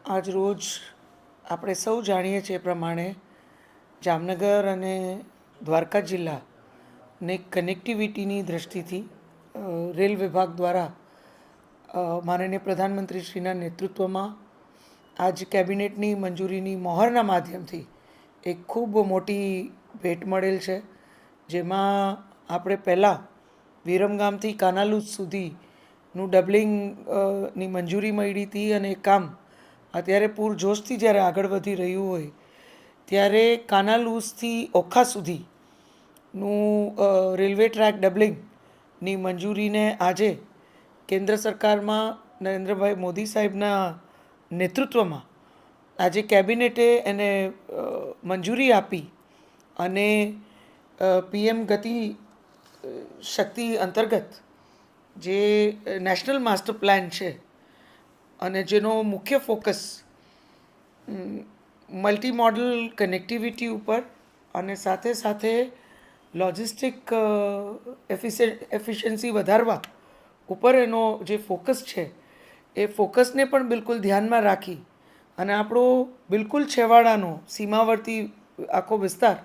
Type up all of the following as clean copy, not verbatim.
આજ રોજ આપણે સૌ જાણીએ છીએ પ્રમાણે જામનગર અને દ્વારકા જિલ્લાને કનેક્ટિવિટીની દૃષ્ટિથી રેલ વિભાગ દ્વારા માનનીય પ્રધાનમંત્રીશ્રીના નેતૃત્વમાં આજ કેબિનેટની મંજૂરીની મહોરના માધ્યમથી એક ખૂબ મોટી ભેટ મળેલ છે, જેમાં આપણે પહેલાં વિરમગામથી કાનાલુજ સુધીનું ડબલિંગની મંજૂરી મળી હતી અને એ કામ અત્યારે પૂરજોશથી જ્યારે આગળ વધી રહ્યું હોય ત્યારે કાનાલુજથી ઓખા સુધીનું રેલવે ટ્રેક ડબલિંગની મંજૂરીને આજે કેન્દ્ર સરકારમાં નરેન્દ્રભાઈ મોદી સાહેબના નેતૃત્વમાં આજે કેબિનેટે એને મંજૂરી આપી અને પીએમ ગતિ શક્તિ અંતર્ગત જે નેશનલ માસ્ટર પ્લાન છે અને જેનો મુખ્ય ફોકસ મલ્ટી મોડલ કનેક્ટિવિટી ઉપર અને સાથે સાથે લોજિસ્ટિક એફિશિયન્સી વધારવા ઉપર એનો જે ફોકસ છે એ ફોકસને પણ બિલકુલ ધ્યાનમાં રાખી અને આપણો બિલકુલ છેવાડાનો સીમાવર્તી આખો વિસ્તાર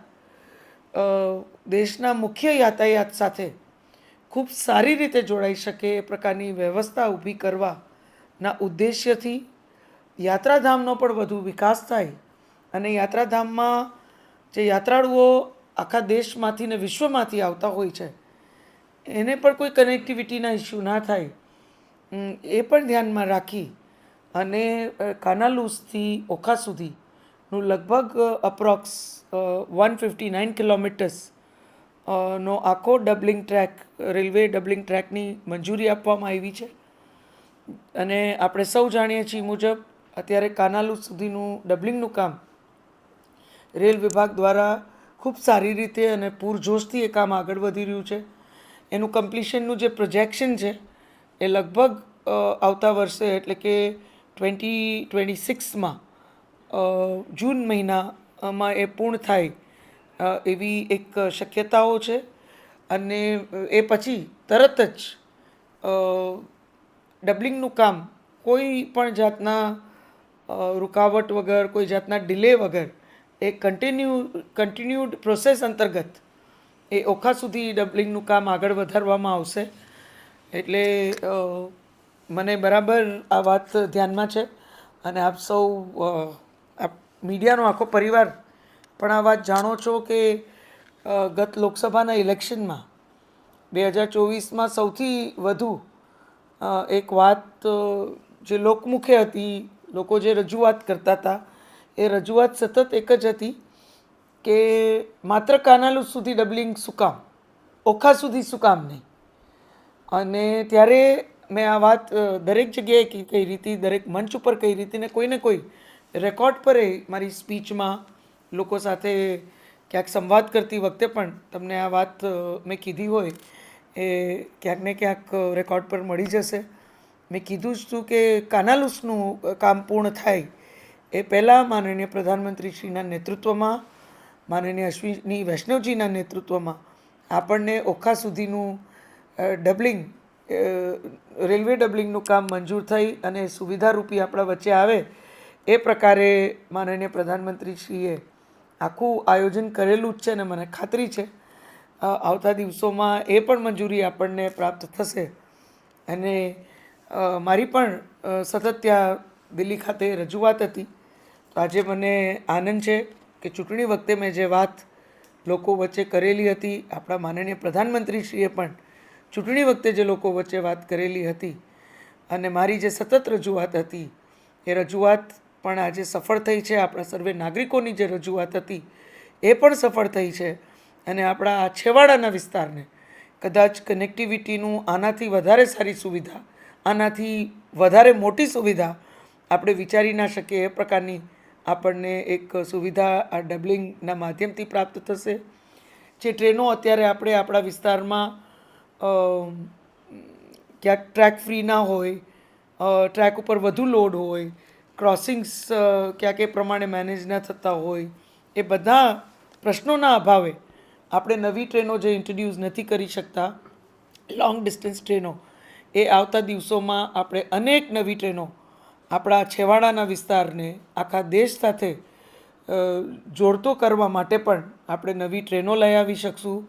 દેશના મુખ્ય યાતાયાત સાથે ખૂબ સારી રીતે જોડાઈ શકે એ પ્રકારની વ્યવસ્થા ઊભી કરવાના ઉદ્દેશ્યથી યાત્રાધામનો પણ વધુ વિકાસ થાય અને યાત્રાધામમાં જે યાત્રાળુઓ આખા દેશમાંથી ને વિશ્વમાંથી આવતા હોય છે એને પણ કોઈ કનેક્ટિવિટીના ઇસ્યુ ના થાય એ પણ ધ્યાનમાં રાખી અને કાનાલુજથી ઓખા સુધીનું લગભગ અપ્રોક્સ 159 કિલોમીટર્સ નો આખો ડબલિંગ ટ્રેક રેલવે ડબલિંગ ટ્રેકની મંજૂરી આપવામાં આવી છે. અને આપણે સૌ જાણીએ છીએ મુજબ અત્યારે કાનાલુજ સુધીનું ડબલિંગનું કામ રેલ વિભાગ દ્વારા ખૂબ સારી રીતે અને પૂરજોશથી એ કામ આગળ વધી રહ્યું છે. એનું કમ્પ્લીશનનું જે પ્રોજેક્શન છે એ લગભગ આવતા વર્ષે એટલે કે 2026માં જૂન મહિનામાં એ પૂર્ણ થાય એવી એક શક્યતાઓ છે. અને એ પછી તરત જ ડબલિંગનું કામ કોઈ પણ જાતના રૂકાવટ વગર, કોઈ જાતના ડિલે વગર એ કન્ટિન્યુડ પ્રોસેસ અંતર્ગત એ ઓખા સુધી ડબલિંગનું કામ આગળ વધારવામાં આવશે. એટલે મને બરાબર આ વાત ધ્યાનમાં છે અને આપ સૌ મીડિયાનો આખો પરિવાર પણ આ વાત જાણો છો કે ગત લોકસભાના ઇલેક્શનમાં 2024માં સૌથી વધુ એક વાત જે લોકમુખે હતી, લોકો જે રજૂઆત કરતા હતા એ રજૂઆત સતત એક જ હતી કે માત્ર કાનાલુજ સુધી ડબલિંગ શું કામ, ઓખા સુધી શું કામ નહીં. અને ત્યારે મેં આ વાત દરેક જગ્યાએ કહી હતી, દરેક મંચ ઉપર કહી હતી ને કોઈને કોઈ રેકોર્ડ પર મારી સ્પીચમાં લોકો સાથે ક્યાંક સંવાદ કરતી વખતે પણ તમને આ વાત મેં કીધી હોય એ ક્યાંક ને ક્યાંક રેકોર્ડ પર મળી જશે. મેં કીધું જ હતું કે કાનાલુજનું કામ પૂર્ણ થાય એ પહેલાં માનનીય પ્રધાનમંત્રીશ્રીના નેતૃત્વમાં, માનનીય અશ્વિની વૈષ્ણવજીના નેતૃત્વમાં આપણને ઓખા સુધીનું ડબલિંગ રેલવે ડબલિંગનું કામ મંજૂર થઈ અને સુવિધારૂપી આપણા વચ્ચે આવે એ પ્રકારે માનનીય પ્રધાનમંત્રીશ્રીએ આખું આયોજન કરેલું જ છે અને મને ખાતરી છે આવતા દિવસોમાં એ પણ મંજૂરી આપણને પ્રાપ્ત થશે. અને મારી પણ સતત ત્યાં દિલ્હી ખાતે રજૂઆત હતી. તો આજે મને આનંદ છે કે ચૂંટણી વખતે મેં જે વાત લોકો વચ્ચે કરેલી હતી, આપણા માનનીય પ્રધાનમંત્રીશ્રીએ પણ ચૂંટણી વખતે જે લોકો વચ્ચે વાત કરેલી હતી અને મારી જે સતત રજૂઆત હતી એ રજૂઆત પણ આજે સફળ થઈ છે. આપણા સર્વે નાગરિકોની જે રજૂઆત હતી એ પણ સફળ થઈ છે. અને આપણા આ છેવાડાના વિસ્તારને કદાચ કનેક્ટિવિટીનું આનાથી વધારે સારી સુવિધા, આનાથી વધારે મોટી સુવિધા આપણે વિચારી ના શકીએ એ પ્રકારની આપણને એક સુવિધા આ ડબલિંગના માધ્યમથી પ્રાપ્ત થશે. જે ટ્રેનો અત્યારે આપણે આપણા વિસ્તારમાં ક્યાંક ટ્રેક ફ્રી ના હોય, ટ્રેક ઉપર વધુ લોડ હોય, ક્રોસિંગ્સ ક્યાંક એ પ્રમાણે મેનેજ ન થતા હોય, એ બધા પ્રશ્નોના અભાવે આપણે નવી ટ્રેનો જે ઇન્ટ્રોડ્યુસ નથી કરી શકતા, લોંગ ડિસ્ટન્સ ટ્રેનો, એ આવતા દિવસોમાં આપણે અનેક નવી ટ્રેનો આપણા છેવાડાના વિસ્તારને આખા દેશ સાથે જોડતો કરવા માટે પણ આપણે નવી ટ્રેનો લઈ આવી શકશું.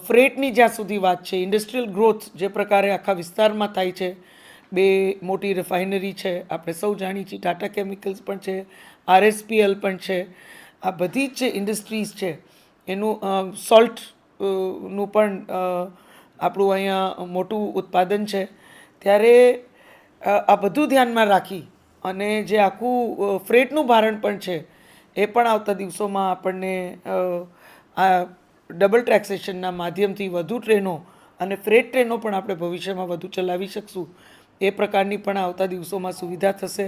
ફ્રેટની જ્યાં સુધી વાત છે, ઇન્ડસ્ટ્રીયલ ગ્રોથ જે પ્રકારે આખા વિસ્તારમાં થાય છે, બે મોટી રિફાઇનરી છે, આપણે સૌ જાણીએ છીએ, ટાટા કેમિકલ્સ પણ છે, RSPL પણ છે, આ બધી જ જે ઇન્ડસ્ટ્રીઝ છે એનું સોલ્ટ નું પણ આપણું અહીંયા મોટું ઉત્પાદન છે. ત્યારે આ બધું ધ્યાનમાં રાખી અને જે આખું ફ્રેટનું ભારણ પણ છે એ પણ આવતા દિવસોમાં આપણને આ ડબલ ટેક્સેશનના માધ્યમથી વધુ ટ્રેનો અને ફ્રેટ ટ્રેનો પણ આપણે ભવિષ્યમાં વધુ ચલાવી શકશું. એ પ્રકારની પણ આવતા દિવસોમાં સુવિધા થશે.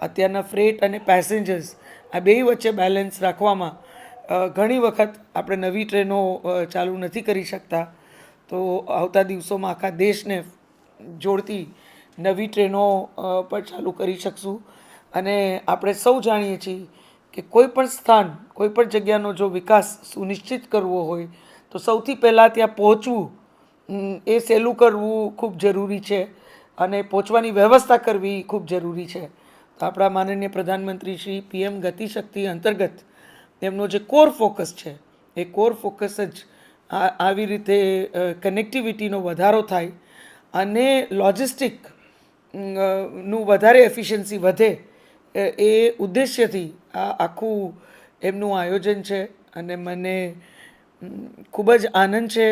અત્યારના ફ્રેટ અને પેસેન્જર્સ આ બેય વચ્ચે બેલેન્સ રાખવામાં ઘણી વખત આપણે નવી ટ્રેનો ચાલુ નથી કરી શકતા. તો આવતા દિવસોમાં આખા દેશને જોડતી નવી ટ્રેનો પણ ચાલુ કરી શકશું. અને આપણે સૌ જાણીએ છીએ કે કોઈ પણ સ્થાન, કોઈ પણ જગ્યાનો જો વિકાસ સુનિશ્ચિત કરવો હોય તો સૌથી પહેલાં ત્યાં પહોંચવું એ સહેલું કરવું ખૂબ જરૂરી છે અને પહોંચવાની વ્યવસ્થા કરવી ખૂબ જરૂરી છે. તો આપણા માનનીય પ્રધાનમંત્રી શ્રી PM ગતિશક્તિ અંતર્ગત એમનો જે કોર ફોકસ છે એ કોર ફોકસ જ આવી રીતે કનેક્ટિવિટીનો વધારો થાય અને લોજિસ્ટિક નું વધારે એફિશિયન્સી વધે એ ઉદ્દેશ્યથી આ આખું એમનું આયોજન છે. અને મને ખૂબ જ આનંદ છે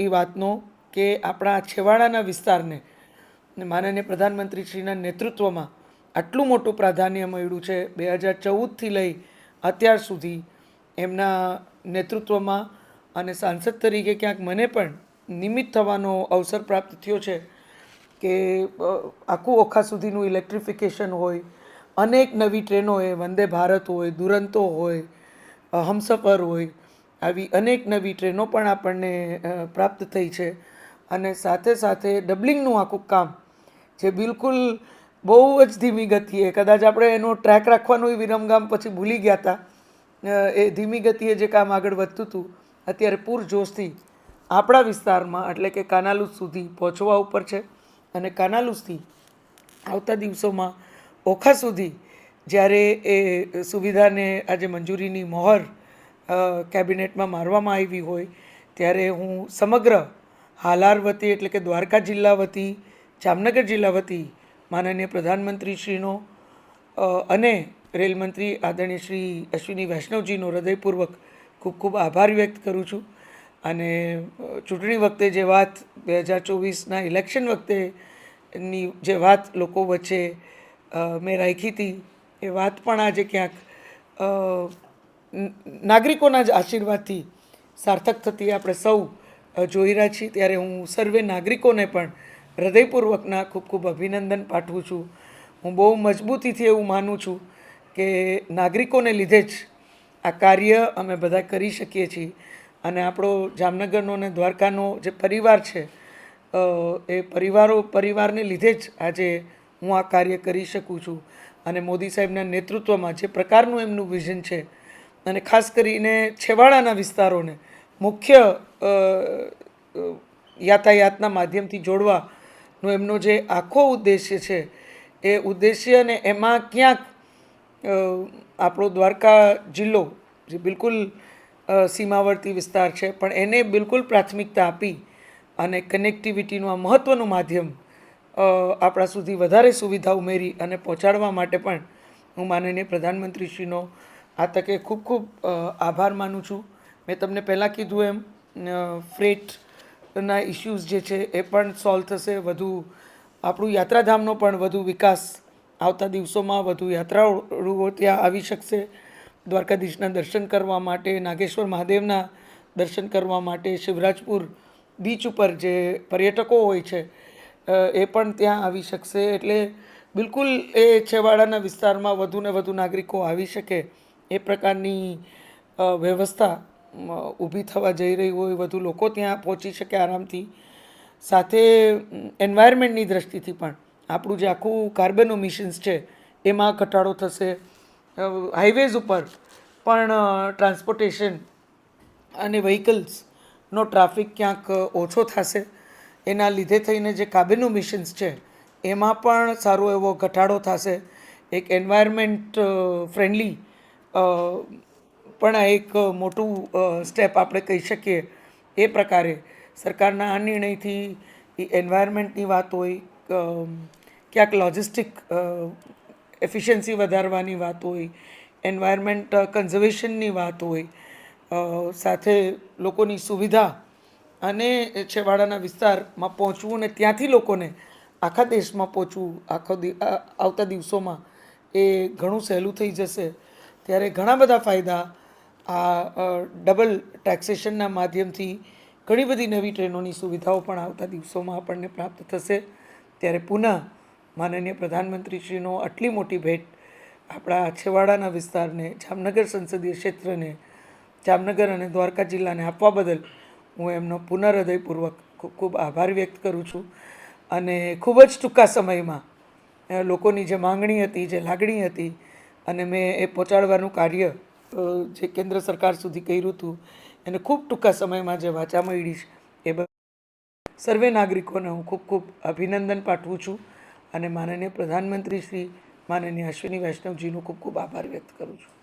એ વાતનો કે આપણા છેવાડાના વિસ્તારને માનનીય પ્રધાનમંત્રીશ્રીના નેતૃત્વમાં આટલું મોટું પ્રાધાન્ય મળ્યું છે. 2014થી લઈ અત્યાર સુધી એમના નેતૃત્વમાં અને સાંસદ તરીકે ક્યાંક મને પણ નિમિત્ત થવાનો અવસર પ્રાપ્ત થયો છે કે આખું ઓખા સુધીનું ઇલેક્ટ્રિફિકેશન હોય, અનેક નવી ટ્રેનો હોય, વંદે ભારત હોય, દુરંતો હોય, હમસફર હોય, આવી અનેક નવી ટ્રેનો પણ આપણને પ્રાપ્ત થઈ છે. અને સાથે સાથે ડબલિંગનું આખું કામ જે બિલકુલ બહુ જ ધીમી ગતિએ, કદાચ આપણે એનો ટ્રેક રાખવાનું વિરમગામ પછી ભૂલી ગયા હતા, એ ધીમી ગતિએ જે કામ આગળ વધતું હતું અત્યારે પૂરજોશથી આપણા વિસ્તારમાં એટલે કે કાનાલુસ સુધી પહોંચવા ઉપર છે. અને કાનાલુસથી આવતા દિવસોમાં ઓખા સુધી જ્યારે એ સુવિધાને આજે મંજૂરીની મહોર કેબિનેટમાં મારવામાં આવી હોય ત્યારે હું સમગ્ર હાલાર વતી એટલે કે દ્વારકા જિલ્લા વતી, જામનગર જિલ્લા વતી માનનીય પ્રધાનમંત્રીશ્રીનો અને રેલમંત્રી આદરણીય શ્રી અશ્વિની વૈષ્ણવજીનો હૃદયપૂર્વક ખૂબ ખૂબ આભાર વ્યક્ત કરું છું. અને ચૂંટણી વખતે જે વાત 2024ના ઇલેક્શન વખતેની જે વાત લોકો વચ્ચે મેં રાખી હતી એ વાત પણ આજે ક્યાંક નાગરિકોના જ આશીર્વાદથી સાર્થક થતી આપણે સૌ જોઈ રહ્યા છીએ. ત્યારે હું સર્વે નાગરિકોને પણ હૃદયપૂર્વકના ખૂબ ખૂબ અભિનંદન પાઠવું છું. હું બહુ મજબૂતીથી એવું માનું છું કે નાગરિકોને લીધે જ આ કાર્ય અમે બધા કરી શકીએ છીએ. અને આપણો જામનગરનો અને દ્વારકાનો જે પરિવાર છે એ પરિવારને લીધે જ આજે હું આ કાર્ય કરી શકું છું. અને મોદી સાહેબના નેતૃત્વમાં જે પ્રકારનું એમનું વિઝન છે અને ખાસ કરીને છેવાડાના વિસ્તારોને મુખ્ય યાતાયાતના માધ્યમથી જોડવાનો એમનો જે આખો ઉદ્દેશ્ય છે એ ઉદ્દેશ્યને એમાં ક્યાંક આપણો દ્વારકા જિલ્લો જે બિલકુલ સીમાવર્તી વિસ્તાર છે પણ એને બિલકુલ પ્રાથમિકતા આપી અને કનેક્ટિવિટીનું આ મહત્ત્વનું માધ્યમ આપણા સુધી વધારે સુવિધા ઉમેરી અને પહોંચાડવા માટે પણ હું માનનીય પ્રધાનમંત્રીશ્રીનો આ તકે ખૂબ ખૂબ આભાર માનું છું. મેં તમને પહેલાં કીધું એમ ફ્રેટના ઇસ્યુઝ જે છે એ પણ સોલ્વ થશે. વધુ આપણું યાત્રાધામનો પણ વધુ વિકાસ આવતા દિવસોમાં વધુ યાત્રાળુઓ ત્યાં આવી શકશે દ્વારકાધીશના દર્શન કરવા માટે, નાગેશ્વર મહાદેવના દર્શન કરવા માટે, શિવરાજપુર બીચ ઉપર જે પર્યટકો હોય છે એ પણ ત્યાં આવી શકશે. એટલે બિલકુલ એ છેવાડાના વિસ્તારમાં વધુ ને વધુ નાગરિકો આવી શકે એ પ્રકારની વ્યવસ્થા ઊભી થવા જઈ રહી હોય, વધુ લોકો ત્યાં પહોંચી શકે આરામથી. સાથે એન્વાયરમેન્ટની દ્રષ્ટિથી પણ આપણું જે આખું કાર્બન એમિશન્સ છે એમાં ઘટાડો થશે. હાઈવેઝ ઉપર પણ ટ્રાન્સપોર્ટેશન અને વ્હીકલ્સનો ટ્રાફિક ક્યાંક ઓછો થશે. એના લીધે થઈને જે કાર્બન એમિશન્સ છે એમાં પણ સારો એવો ઘટાડો થશે. એક એન્વાયરમેન્ટ ફ્રેન્ડલી પણ આ એક મોટું સ્ટેપ આપણે કહી શકીએ. એ પ્રકારે સરકારના આ નિર્ણયથી એ એન્વાયરમેન્ટની વાત હોય, ક્યાંક લોજિસ્ટિક એફિશિયન્સી વધારવાની વાત હોય, એન્વાયરમેન્ટ કન્ઝર્વેશનની વાત હોય, સાથે લોકોની સુવિધા અને છેવાડાના વિસ્તારમાં પહોંચવું ને ત્યાંથી લોકોને આખા દેશમાં પહોંચવું આવતા દિવસોમાં એ ઘણું સહેલું થઈ જશે. ત્યારે ઘણા બધા ફાયદા આ ડબલ ટેક્સેશનના માધ્યમથી ઘણી બધી નવી ટ્રેનોની સુવિધાઓ પણ આવતા દિવસોમાં આપણને પ્રાપ્ત થશે. ત્યારે પુનઃ માનનીય પ્રધાનમંત્રીશ્રીનો આટલી મોટી ભેટ આપણા છેવાડાના વિસ્તારને, જામનગર સંસદીય ક્ષેત્રને, જામનગર અને દ્વારકા જિલ્લાને આપવા બદલ હું એમનો હૃદયપૂર્વક ખૂબ ખૂબ આભાર વ્યક્ત કરું છું. અને ખૂબ જ ટૂંકા સમયમાં લોકોની જે માંગણી હતી, જે લાગણી હતી, અને મેં એ પહોંચાડવાનું કાર્ય જે કેન્દ્ર સરકાર સુધી કર્યું હતું એને ખૂબ ટૂંકા સમયમાં જે વાચા મળી એ સર્વે નાગરિકોને હું ખૂબ ખૂબ અભિનંદન પાઠવું છું. અને માનનીય પ્રધાનમંત્રી શ્રી માનનીય અશ્વિની વૈષ્ણવજીનો ખૂબ ખૂબ આભાર વ્યક્ત કરું છું.